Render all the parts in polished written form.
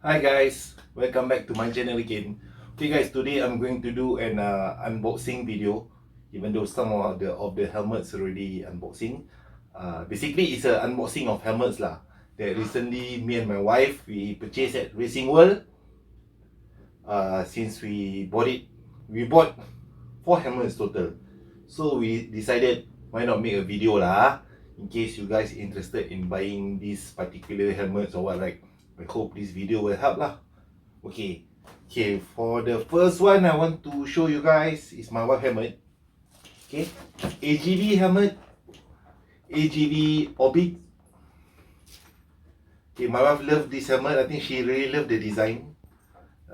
Hi guys, welcome back to my channel again. Okay guys, today I'm going to do an unboxing video. Even though some of the helmets already unboxing. Basically it's an unboxing of helmets lah. That recently me and my wife we purchased at Racing World. Since we bought 4 helmets total. So we decided why not make a video lah, in case you guys interested in buying these particular helmets or what, right? I hope this video will help lah. Okay, for the first one I want to show you guys is my wife helmet. Okay, AGV helmet, AGV Orbit. Okay, my wife loved this helmet. I think she really loved the design.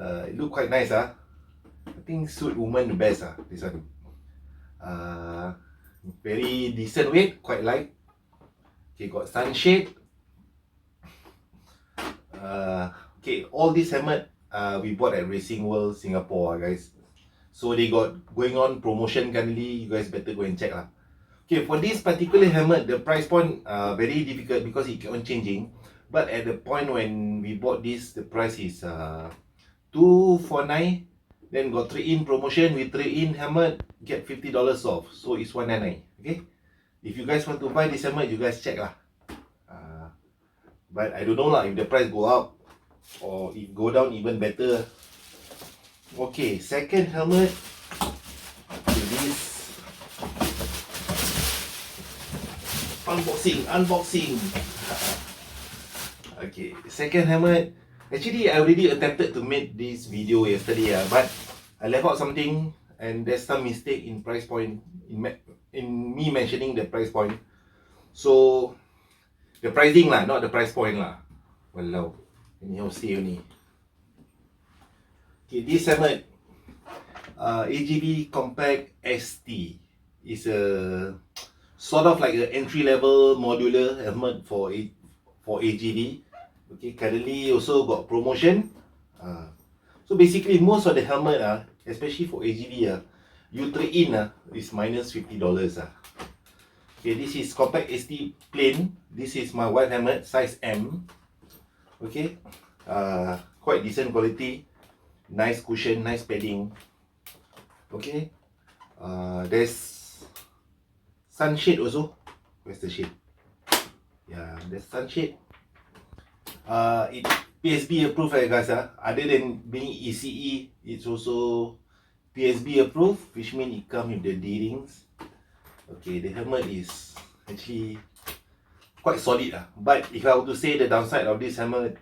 It look quite nice I think suit woman the best this one. Very decent weight, quite light. Okay, got sunshade. Okay, all this helmet we bought at Racing World Singapore guys. So they got going on promotion currently. You guys better go and check lah. Okay, for this particular helmet, the price point very difficult because it keep on changing. But at the point when we bought this, the price is 249. Then got trade-in promotion. With trade-in helmet, get $50 off. So it's 199. Okay, if you guys want to buy this helmet, you guys check lah. But I don't know lah if the price go up or if go down even better. Okay, second helmet. Okay, this unboxing. Okay, second helmet. Actually, I already attempted to make this video yesterday but I left out something and there's some mistake in price point in me mentioning the price point. So the pricing lah, not the price point lah. Walau, anyhow say only. Okay, this helmet, AGV Compact ST, is a sort of like an entry level modular helmet for AGV. Okay, currently also got promotion. So basically most of the helmet especially for AGV you trade in is minus $50 Okay, this is Compact ST plain. This is my white helmet, size M. Okay, quite decent quality, nice cushion, nice padding. Okay, there's sunshade also. Where's the shade? Yeah, there's sunshade. It PSB approved guys. Other than being ECE, it's also PSB approved, which means it comes with the D-rings. Okay, the helmet is actually quite solid but if I were to say the downside of this helmet,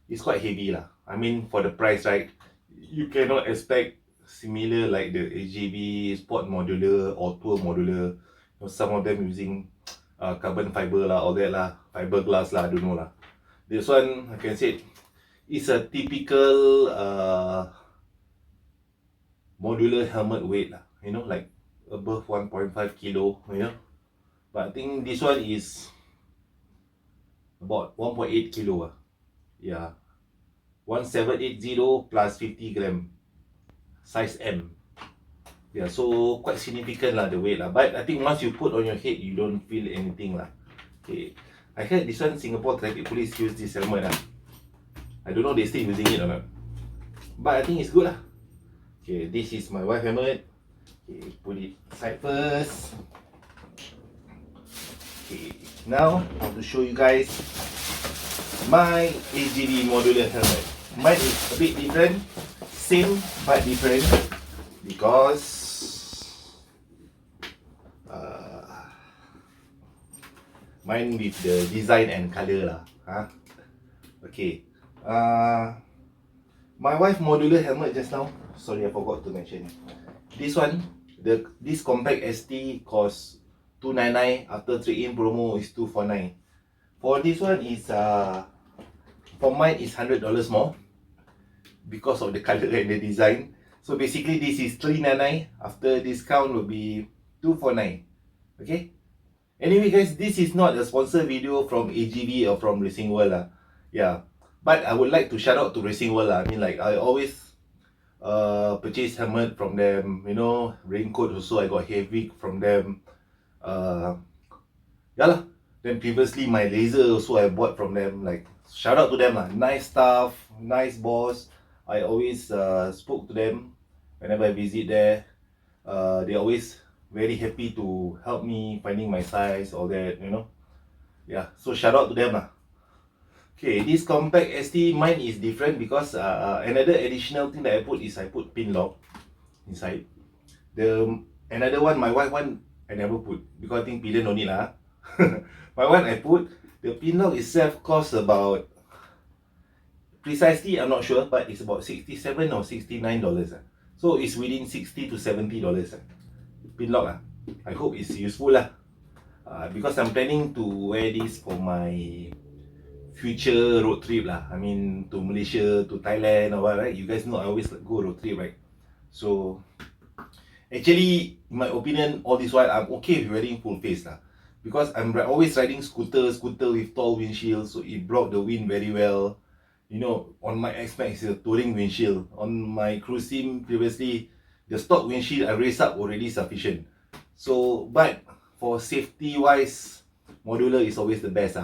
it's quite heavy I mean for the price, right? You cannot expect similar like the AGV Sport Modular or Tour Modular. You know, some of them using carbon fiber all that fiberglass I don't know This one, I can say it's a typical modular helmet weight you know, like above 1.5 kilo, you know. But I think this one is about 1.8 kilo yeah, 1780 plus 50 gram, size M. Yeah, so quite significant the weight but I think once you put on your head, you don't feel anything Okay, I heard this one Singapore Traffic Police use this helmet I don't know they still using it or not, but I think it's good Okay, this is my wife helmet. Okay, put it aside first. Okay, now I want to show you guys my AGV modular helmet. Mine is a bit different, same but different because mine with the design and color Okay, my wife modular helmet just now. Sorry, I forgot to mention. This one, this Compact ST costs $299. After trade-in promo is $249. For this one is for mine is $100 more because of the color and the design. So basically this is $399. After discount will be $249. Okay. Anyway guys, this is not a sponsor video from AGV or from Racing World yeah, but I would like to shout out to Racing World I mean, like, I always purchase helmet from them, you know. Raincoat also I got heavy from them. Yeah Then previously my Lazer also I bought from them. Like, shout out to them lah. Nice staff, nice boss. I always spoke to them whenever I visit there. They always very happy to help me finding my size, all that, you know. Yeah, so shout out to them lah. Okay, this compact ST mine is different because another additional thing that I put pin lock inside. The another one, my white one, I never put because I think Peter no need lah. My one I put. The pin lock itself costs about, precisely I'm not sure, but it's about $67 or $69. So it's within $60 to $70. Pin lock lah. I hope it's useful lah. Because I'm planning to wear this for my future road trip lah. I mean to Malaysia, to Thailand or what, right? You guys know I always go road trip, right? So actually, in my opinion, all this while I'm okay with wearing full face lah. Because I'm always riding scooter with tall windshield, so it block the wind very well. You know, on my X-Max it's a touring windshield. On my Cruise Sim previously, the stock windshield I raised up already sufficient. So, but for safety wise, modular is always the best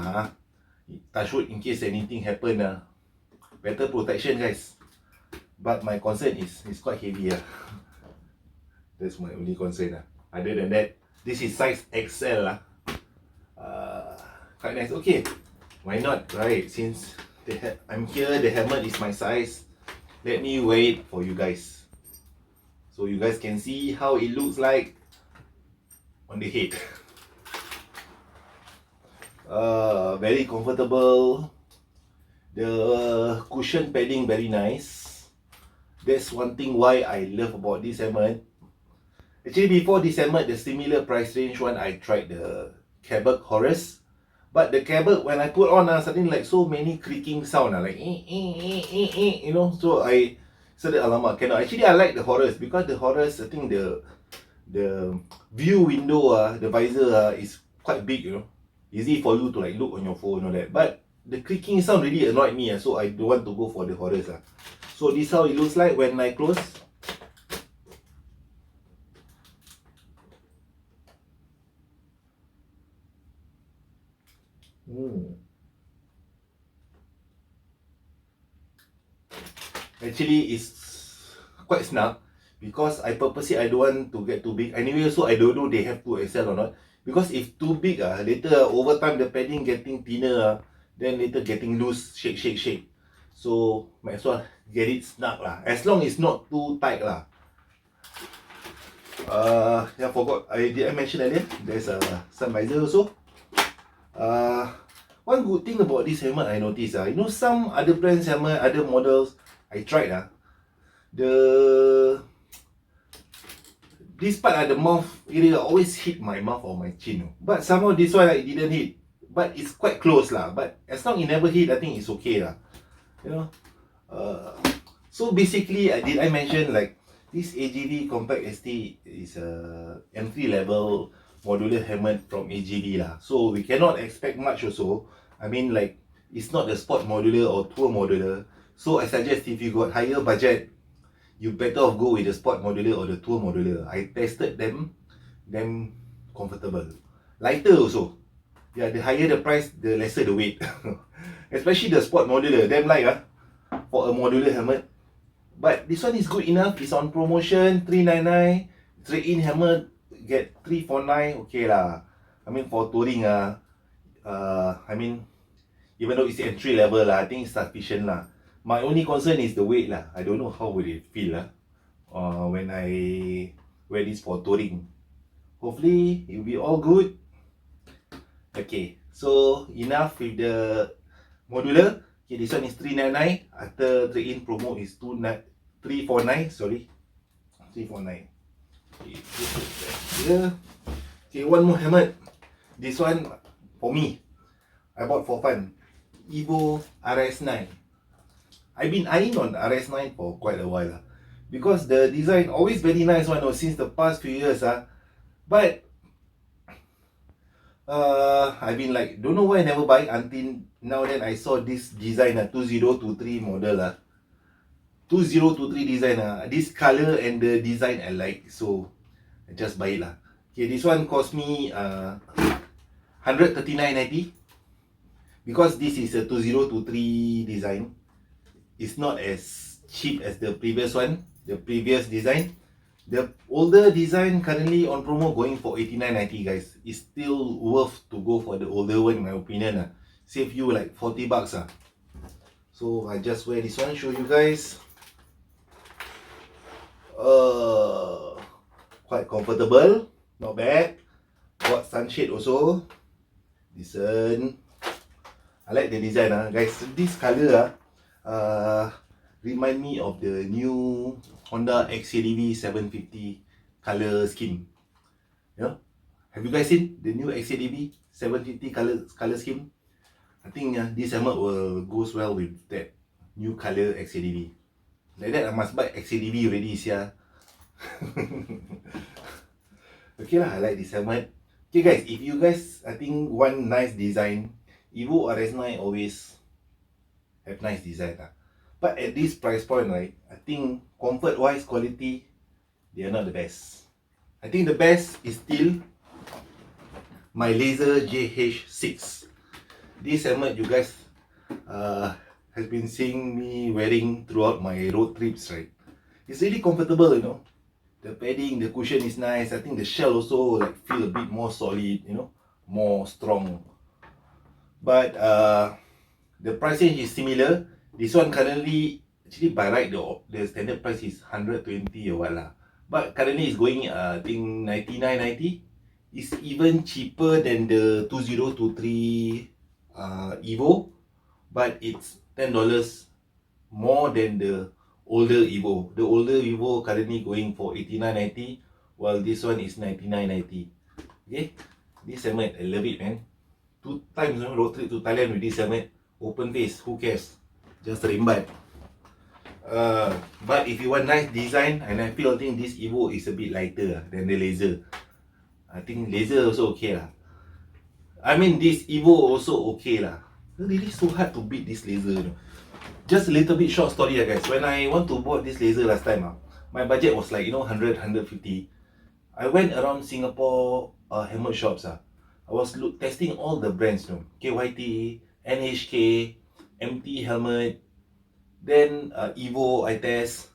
touch wood, in case anything happen better protection guys. But my concern is quite heavy That's my only concern Other than that, this is size XL quite nice. Okay, why not, right? Since I'm here, the helmet is my size. Let me wear it for you guys, so you guys can see how it looks like on the head. Very comfortable. The cushion padding very nice. That's one thing why I love about this helmet. Actually, before this helmet, the similar price range one, I tried the Cabot Horus. But the Cabot, when I put on, suddenly like so many creaking sound, like you know. So I said, alamak, cannot. Actually, I like the Horus because the Horus, I think the view window, the visor is quite big, you know. Easy for you to like look on your phone or that. But the creaking sound really annoyed me, so I don't want to go for the Horus. So this is how it looks like when I close. Actually, it's quite snug because I purposely I don't want to get too big. Anyway, so I don't know they have 2XL or not. Because if too big, later over time the padding getting thinner, then later getting loose, shake. So might as well get it snug lah. As long it's not too tight lah. I forgot. Did I mention earlier? There's a sun visor also. One good thing about this helmet I noticed, you know, some other brands helmet, other models I tried this part the mouth area always hit my mouth or my chin, but somehow this one it didn't hit, but it's quite close lah. But as long it never hit, I think it's okay lah. You know, so basically, did I mention like this AGV Compact ST is a entry level modular helmet from AGV lah. So we cannot expect much also. I mean, like, it's not a sport modular or tour modular. So I suggest if you got higher budget, you better off go with the sport modular or the tour modular. I tested them comfortable. Lighter also. Yeah, the higher the price, the lesser the weight. Especially the sport modular, damn light for a modular helmet. But this one is good enough. It's on promotion, $399. Trade-in helmet, get $349. Okay lah. I mean, for touring I mean, even though it's entry level I think it's sufficient lah. My only concern is the weight lah. I don't know how will it feel when I wear this for touring. Hopefully it will be all good. Okay, so enough with the modular. Okay, this one is $399. After trade-in promo is $349. Sorry, $349. Okay, okay, one more helmet. This one for me, I bought for fun. Evo RS9. I've been eyeing on RS9 for quite a while because the design always very nice one since the past few years but I've been like, don't know why I never buy until now. Then I saw this design 2023 model 2023 design this color and the design I like, so I just buy it lah. Okay, this one cost me 139.90. Because this is a 2023 design, it's not as cheap as the previous one, the previous design. The older design currently on promo going for 89.90 guys. It's still worth to go for the older one in my opinion. Save you like 40 bucks. So I just wear this one, show you guys. Quite comfortable, not bad. Got sunshade also. Decent. I like the design guys. This color remind me of the new Honda XCDV 750 color scheme. Yeah, have you guys seen the new XCDV 750 color scheme? I think this helmet will goes well with that new color XCDV. Like that, I must buy XCDV already, yeah. Okay lah, I like this helmet. Okay guys, if you guys, I think one nice design, Evo RS9 always have nice design but at this price point, right, I think comfort wise, quality, they are not the best. I think the best is still my Lazer JH6. This helmet you guys has been seeing me wearing throughout my road trips, right? It's really comfortable, you know. The padding, the cushion is nice. I think the shell also like feel a bit more solid, you know, more strong. But the price range is similar. This one currently, actually by right, the standard price is 120 or what lah. But currently it's going I think 99.90. It's even cheaper than the 2023 Evo, but it's $10 more than the older Evo. The older Evo currently going for 89.90, while this one is 99.90. Okay, this helmet, I love it, man. 2 times road trip to Thailand with this helmet. Open face, who cares? Just rembat. But if you want nice design, and I think this Evo is a bit lighter than the Lazer. I think Lazer also okay lah. I mean this Evo also okay lah. It's really so hard to beat this Lazer, you know. Just a little bit short story guys. When I want to bought this Lazer last time, my budget was like, you know, 100, 150. I went around Singapore helmet shops. I was testing all the brands, you know, KYT, NHK, MT helmet, then Evo I test.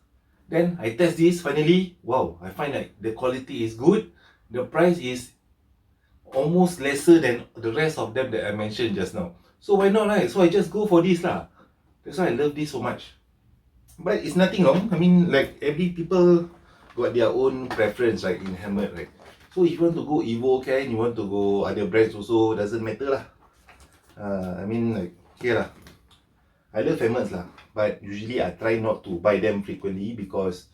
Then I test this, finally, wow, I find that the quality is good. The price is almost lesser than the rest of them that I mentioned just now. So why not, right? So I just go for this lah. That's why I love this so much. But it's nothing wrong. I mean, like every people got their own preference, right, in helmet, right? So if you want to go Evo, you want to go other brands also, doesn't matter lah. I mean, like, okay lah. I love helmets lah, but usually I try not to buy them frequently because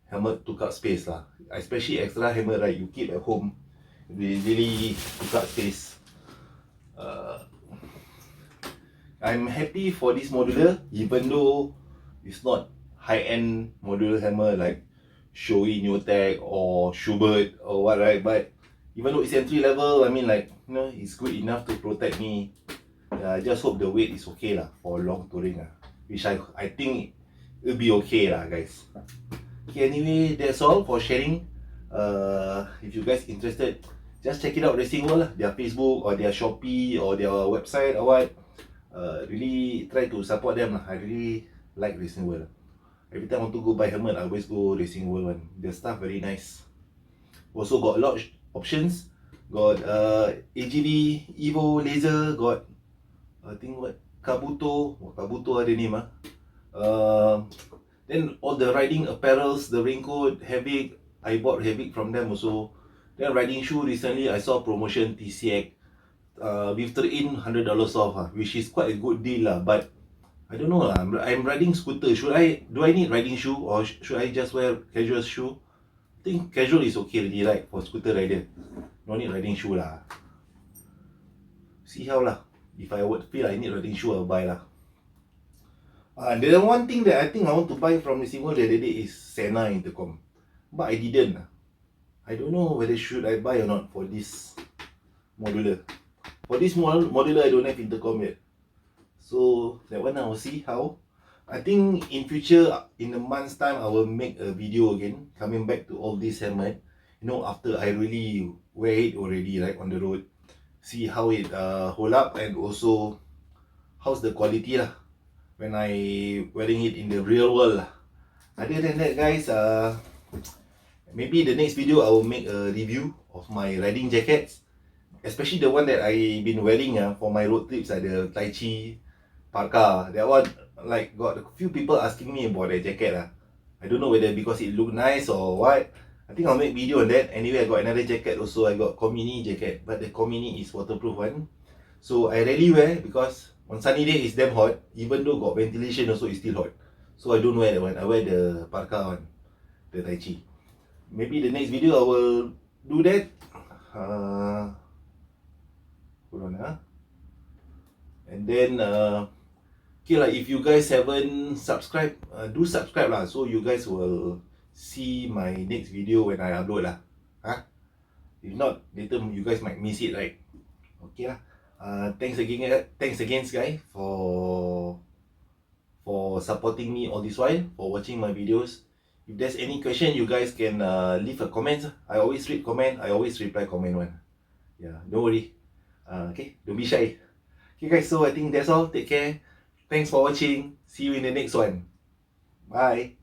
helmet took up space lah. Especially extra helmet, right, you keep at home, they really took up space. I'm happy for this modular, even though it's not high-end modular helmet like Shoei Neotech or Schubert or what, right? But even though it's entry level, I mean, like, you know, it's good enough to protect me. I just hope the weight is okay lah for long touring which I think it'll be okay lah, guys. Okay, anyway, that's all for sharing. If you guys interested, just check it out, Racing World lah, their Facebook or their Shopee or their website or what. Really try to support them lah. I really like Racing World. Every time I want to go buy helmet, I always go Racing World one. The stuff very nice. Also got a lot of options. Got AGV, Evo, Lazer, got I think what, Kabuto ada name Then all the riding apparels, the raincoat, Havoc, I bought Havoc from them also. Then riding shoe, recently I saw promotion TCX with trade-in $100 off which is quite a good deal lah. But I don't know lah, I'm riding scooter. Do I need riding shoe or should I just wear casual shoe? I think casual is okay already, right, for scooter rider. No need riding shoe lah. See how lah. If I would feel I need riding shoe, I'll buy lah. The one thing that I think I want to buy from Racing World the other day is Senna intercom, but I didn't. I don't know whether should I buy or not for this modular. For this modular, I don't have intercom yet. So that one I will see how. I think in future, in a month's time, I will make a video again, coming back to all this helmet. You know, after I really wear it already, right, on the road. see how it hold up, and also how's the quality lah when I wearing it in the real world lah. Other than that guys, maybe the next video I will make a review of my riding jackets, especially the one that I been wearing for my road trips, the Tai Chi parka. That one, like, got a few people asking me about that jacket lah. I don't know whether because it look nice or what. I think I'll make video on that. Anyway, I got another jacket also. I got Comini jacket, but the Comini is waterproof one. So I rarely wear because on sunny day it's damn hot. Even though got ventilation also, it's still hot. So I don't wear that one. I wear the parka one, the Tai Chi. Maybe the next video I will do that. Hold on and then okay lah, if you guys haven't subscribed, do subscribe lah, so you guys will see my next video when I upload lah. If not, later you guys might miss it, right? Okay lah. Thanks again guys for supporting me all this while, for watching my videos. If there's any question, you guys can leave a comment. I always read comment. I always reply comment one. Yeah, don't worry. Okay, don't be shy. Okay guys, so I think that's all. Take care. Thanks for watching. See you in the next one. Bye.